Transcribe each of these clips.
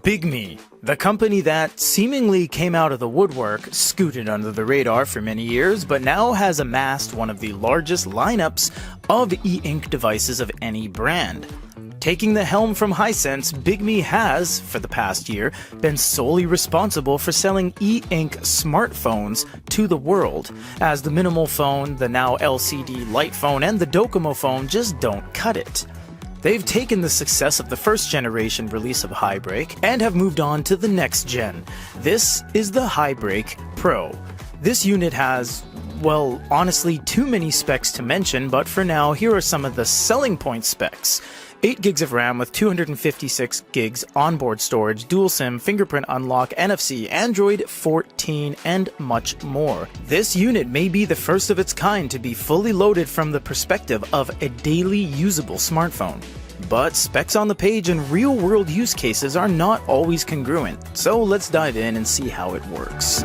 Bigme, the company that seemingly came out of the woodwork, scooted under the radar for many years, but now has amassed one of the largest lineups of e-ink devices of any brand. Taking the helm from Hisense, Bigme has, for the past year, been solely responsible for selling e-ink smartphones to the world, as the minimal phone, the now LCD light phone, and the Docomo phone just don't cut it. They've taken the success of the first generation release of Hybreak and have moved on to the next gen. This is the Hybreak Pro. This unit has, well, honestly, too many specs to mention, but for now, here are some of the selling point specs. 8 gigs of RAM with 256 gigs onboard storage, dual SIM, fingerprint unlock, NFC, Android 14, and much more. This unit may be the first of its kind to be fully loaded from the perspective of a daily usable smartphone. But specs on the page and real-world use cases are not always congruent, so let's dive in and see how it works.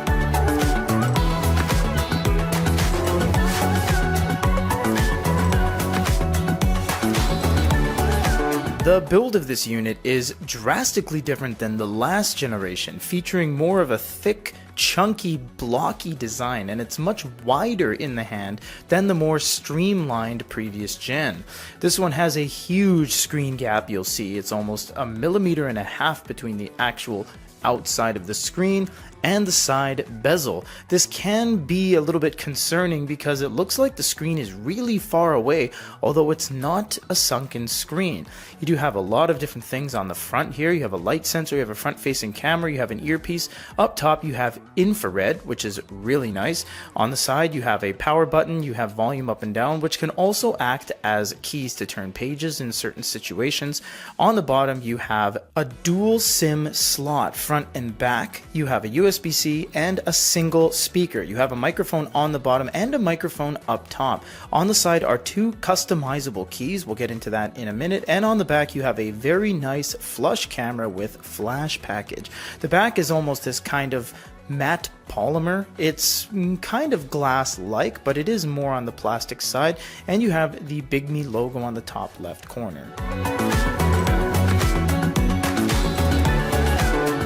The build of this unit is drastically different than the last generation, featuring more of a thick, chunky, blocky design, and it's much wider in the hand than the more streamlined previous gen. This one has a huge screen gap, you'll see. It's almost 1.5 millimeters between the actual outside of the screen and the side bezel. This can be a little bit concerning because it looks like the screen is really far away, although it's not a sunken screen. You do have a lot of different things on the front here. You have a light sensor, you have a front-facing camera, you have an earpiece. Up top you have infrared, which is really nice. On the side you have a power button, you have volume up and down, which can also act as keys to turn pages in certain situations. On the bottom you have a dual SIM slot, front and back. You have a USB-C and a single speaker. You have a microphone on the bottom and a microphone up top. On the side are 2 customizable keys. We'll get into that in a minute. And on the back you have a very nice flush camera with flash package. The back is almost this kind of matte polymer. It's kind of glass-like, but it is more on the plastic side. And you have the Bigme logo on the top left corner.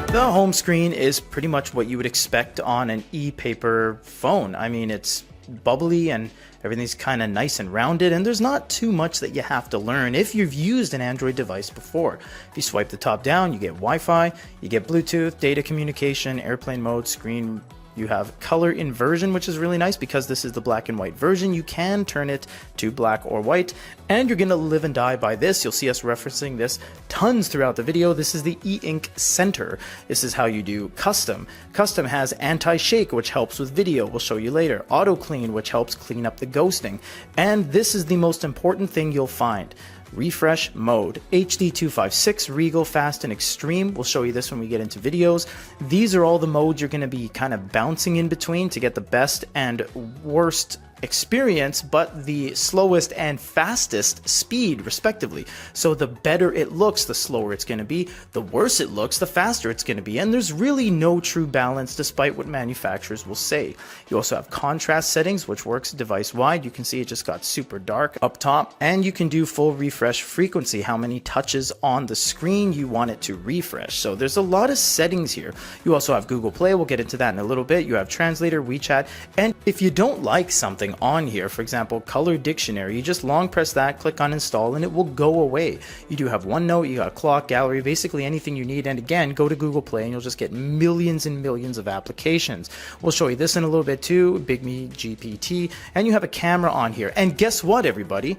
The home screen is pretty much what you would expect on an e-paper phone. I mean, it's bubbly and everything's kind of nice and rounded, and there's not too much that you have to learn if you've used an Android device before. If you swipe the top down, you get Wi-Fi, you get Bluetooth, data communication, airplane mode, screen. You have color inversion, which is really nice because this is the black and white version. You can turn it to black or white, and you're going to live and die by this. You'll see us referencing this tons throughout the video. This is the e-ink center. This is how you do custom. Custom has anti-shake, which helps with video. We'll show you later. Auto clean, which helps clean up the ghosting. And this is the most important thing you'll find. Refresh mode, HD 256, Regal, Fast, and Extreme. We'll show you this when we get into videos. These are all the modes you're going to be kind of bouncing in between to get the best and worst experience, but the slowest and fastest speed respectively. So the better it looks, the slower it's going to be. The worse it looks, the faster it's going to be. And there's really no true balance despite what manufacturers will say. You also have contrast settings, which works device wide. You can see it just got super dark up top, and you can do full refresh frequency, how many touches on the screen you want it to refresh. So there's a lot of settings here. You also have Google Play. We'll get into that in a little bit. You have Translator, WeChat, and if you don't like something on here, for example, color dictionary, you just long press that, click on install, and it will go away. You do have OneNote, you got a clock, gallery, basically anything you need. And again, go to Google Play and you'll just get millions and millions of applications. We'll show you this in a little bit too, BigmeGPT, and you have a camera on here. And guess what, everybody?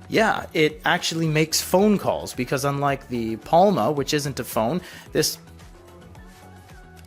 Yeah, it actually makes phone calls, because unlike the Palma, which isn't a phone, this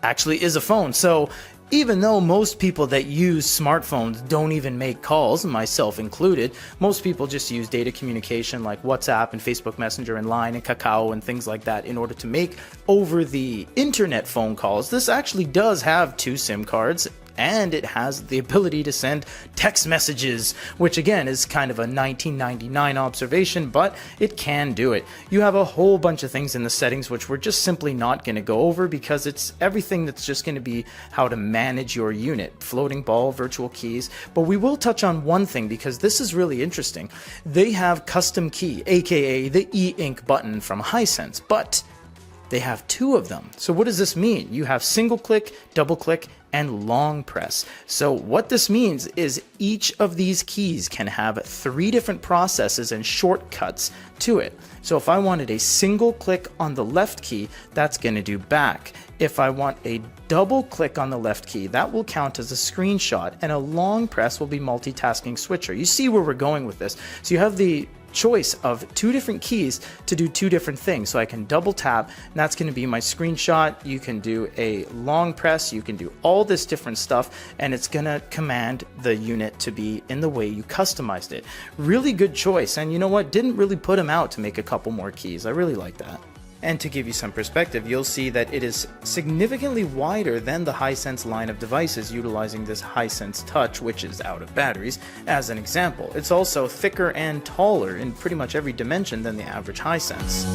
actually is a phone. So even though most people that use smartphones don't even make calls, myself included, most people just use data communication like WhatsApp and Facebook Messenger and Line and Kakao and things like that in order to make over the internet phone calls. This actually does have 2 SIM cards, and it has the ability to send text messages, which again is kind of a 1999 observation, but it can do it. You have a whole bunch of things in the settings which we're just simply not going to go over because it's everything that's just going to be how to manage your unit, floating ball, virtual keys. But we will touch on one thing because this is really interesting. They have custom key, aka the e-ink button from Hisense, but they have two of them. So what does this mean? You have single click, double click, and long press. So what this means is each of these keys can have 3 different processes and shortcuts to it. So if I wanted a single click on the left key, that's going to do back. If I want a double click on the left key, that will count as a screenshot, and a long press will be multitasking switcher. You see where we're going with this. So you have the choice of 2 different keys to do 2 different things. So I can double tap, and that's going to be my screenshot. You can do a long press, you can do all this different stuff, and it's going to command the unit to be in the way you customized it. Really good choice, and you know what? Didn't really put them out to make a couple more keys. I really like that. And to give you some perspective, you'll see that it is significantly wider than the Hisense line of devices utilizing this Hisense Touch, which is out of batteries, as an example. It's also thicker and taller in pretty much every dimension than the average Hisense.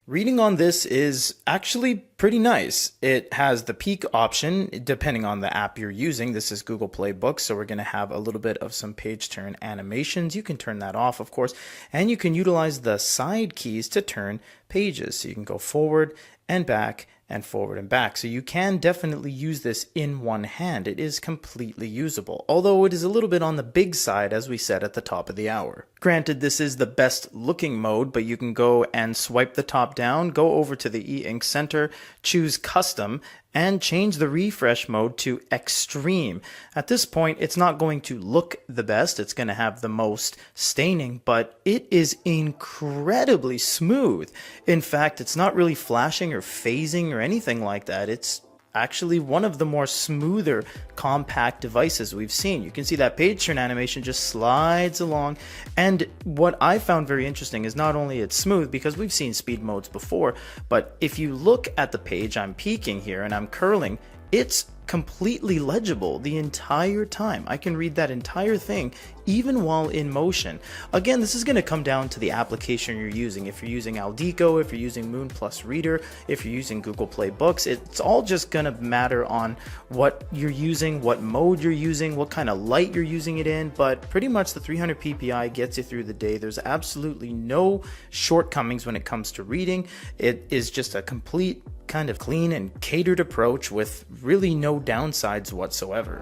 Reading on this is actually pretty nice. It has the peek option depending on the app you're using. This is Google Play Books, so we're going to have a little bit of some page turn animations. You can turn that off, of course, and you can utilize the side keys to turn pages. So you can go forward and back and forward and back. So you can definitely use this in one hand. It is completely usable, although it is a little bit on the big side, as we said at the top of the hour. Granted, this is the best looking mode, but you can go and swipe the top down, go over to the e-ink center, choose custom, and change the refresh mode to extreme. At this point, it's not going to look the best. It's going to have the most staining, but it is incredibly smooth. In fact, it's not really flashing or phasing or anything like that. It's actually one of the more smoother compact devices we've seen. You can see that page turn animation just slides along, and what I found very interesting is not only it's smooth, because we've seen speed modes before, but if you look at the page, I'm peeking here and I'm curling, it's completely legible the entire time. I can read that entire thing even while in motion. Again, this is going to come down to the application you're using. If you're using Aldeco, if you're using Moon Plus Reader, if you're using Google Play Books, it's all just going to matter on what you're using, what mode you're using, what kind of light you're using it in, but pretty much the 300 ppi gets you through the day. There's absolutely no shortcomings when it comes to reading. It is just a complete kind of clean and catered approach with really no downsides whatsoever.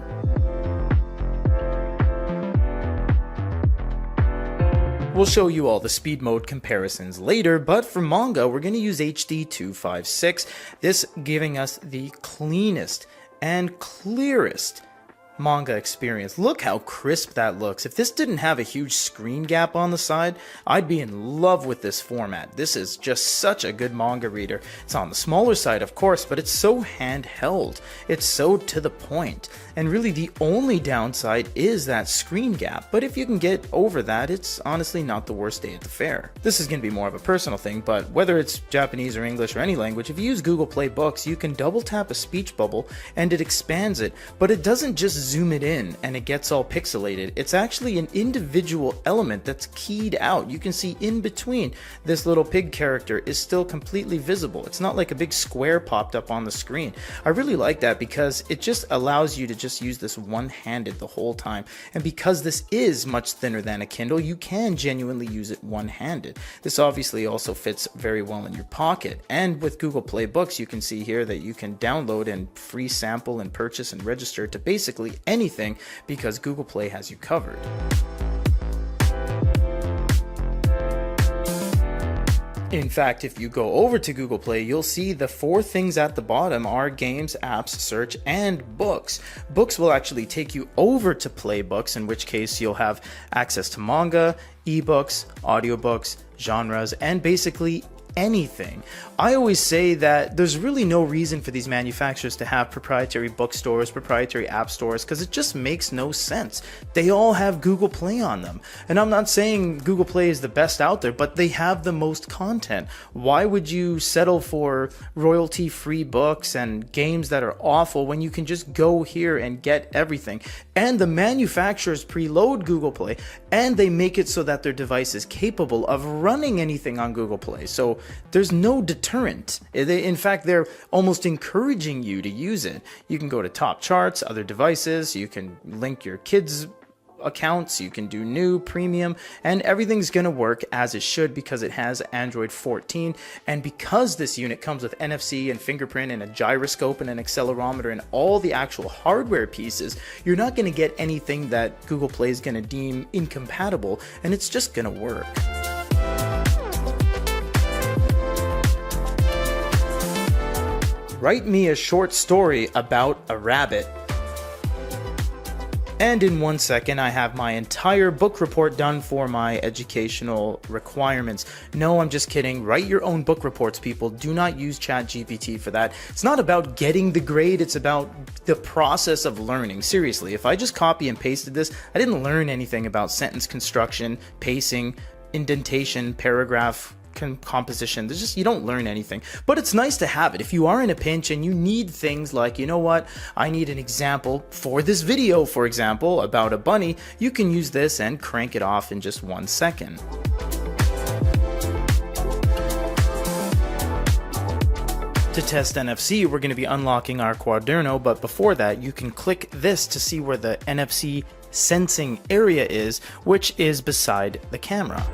We'll show you all the speed mode comparisons later, but for manga, we're going to use HD 256, this giving us the cleanest and clearest manga experience. Look how crisp that looks. If this didn't have a huge screen gap on the side, I'd be in love with this format. This is just such a good manga reader. It's on the smaller side, of course, but it's so handheld. It's so to the point. And really the only downside is that screen gap, but if you can get over that, it's honestly not the worst day at the fair. This is going to be more of a personal thing, but whether it's Japanese or English or any language, if you use Google Play Books, you can double tap a speech bubble and it expands it, but it doesn't just zoom it in and it gets all pixelated. It's actually an individual element that's keyed out. You can see in between this little pig character is still completely visible. It's not like a big square popped up on the screen. I really like that because it just allows you to just use this one-handed the whole time. And because this is much thinner than a Kindle, you can genuinely use it one-handed. This obviously also fits very well in your pocket. And with Google Play Books, you can see here that you can download and free sample and purchase and register to basically anything because Google Play has you covered. In fact, if you go over to Google Play, you'll see the 4 things at the bottom are games, apps, search, and books. Books will actually take you over to Play Books, in which case you'll have access to manga, ebooks, audiobooks, genres, and basically anything. I always say that there's really no reason for these manufacturers to have proprietary bookstores, proprietary app stores, because it just makes no sense. They all have Google Play on them. And I'm not saying Google Play is the best out there, but they have the most content. Why would you settle for royalty-free books and games that are awful when you can just go here and get everything? And the manufacturers preload Google Play, and they make it so that their device is capable of running anything on Google Play. So there's no deterrent. In fact, they're almost encouraging you to use it. You can go to top charts, other devices, you can link your kids' accounts, you can do new, premium, and everything's going to work as it should because it has Android 14. And because this unit comes with NFC and fingerprint and a gyroscope and an accelerometer and all the actual hardware pieces, you're not going to get anything that Google Play is going to deem incompatible, and it's just going to work. Write me a short story about a rabbit. And in 1 second, I have my entire book report done for my educational requirements. No, I'm just kidding. Write your own book reports, people. Do not use ChatGPT for that. It's not about getting the grade. It's about the process of learning. Seriously, if I just copy and pasted this, I didn't learn anything about sentence construction, pacing, indentation, paragraph composition. There's just, you don't learn anything, but it's nice to have it. If you are in a pinch and you need things like, you know what, I need an example for this video, for example, about a bunny, you can use this and crank it off in just 1 second. To test NFC, we're going to be unlocking our Quaderno, but before that, you can click this to see where the NFC sensing area is, which is beside the camera.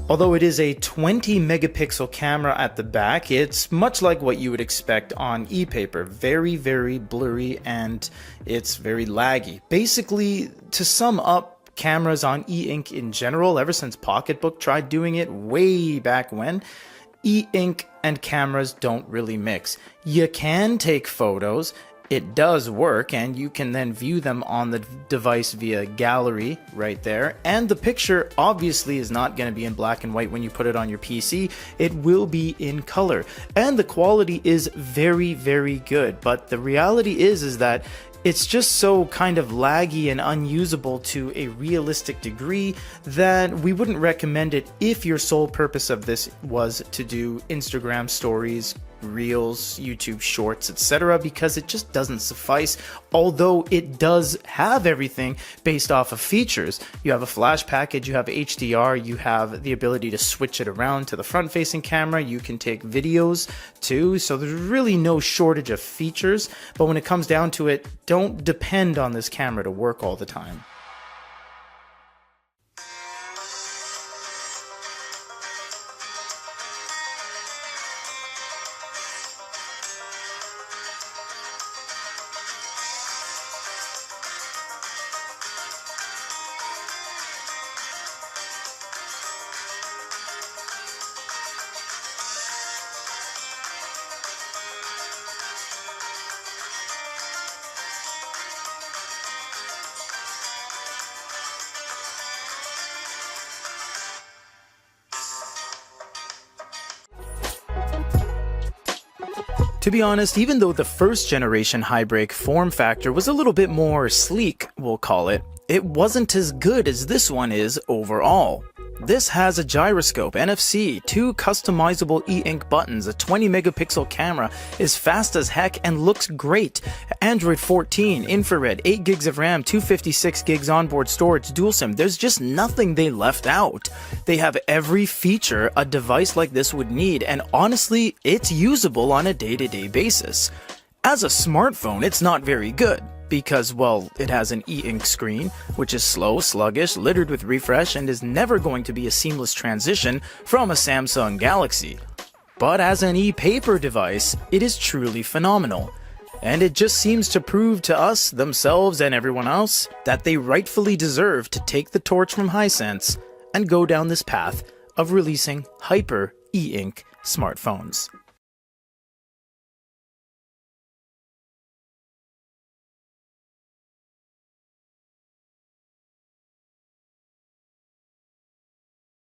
Although it is a 20 megapixel camera at the back, it's much like what you would expect on e-paper. Very, very blurry, and it's very laggy. Basically, to sum up cameras on e-ink in general, ever since Pocketbook tried doing it way back when, e-ink and cameras don't really mix. You can take photos. It does work, and you can then view them on the device via gallery right there. And the picture obviously is not going to be in black and white when you put it on your PC. It will be in color, and the quality is very, very good. But the reality is that it's just so kind of laggy and unusable to a realistic degree that we wouldn't recommend it if your sole purpose of this was to do Instagram stories, Reels, YouTube Shorts, etc., because it just doesn't suffice, although it does have everything based off of features. You have a flash package, you have HDR, you have the ability to switch it around to the front-facing camera, you can take videos too, so there's really no shortage of features, but when it comes down to it, don't depend on this camera to work all the time. To be honest, even though the first generation Hybreak form factor was a little bit more sleek, we'll call it, it wasn't as good as this one is overall. This has a gyroscope, NFC, 2 customizable e-ink buttons, a 20 megapixel camera, is fast as heck and looks great. Android 14, infrared, 8 gigs of RAM, 256 gigs onboard storage, dual SIM. There's just nothing they left out. They have every feature a device like this would need, and honestly, it's usable on a day-to-day basis. As a smartphone, it's not very good, because, well, it has an e-ink screen, which is slow, sluggish, littered with refresh, and is never going to be a seamless transition from a Samsung Galaxy. But as an e-paper device, it is truly phenomenal. And it just seems to prove to us, themselves, and everyone else, that they rightfully deserve to take the torch from Hisense and go down this path of releasing hyper e-ink smartphones.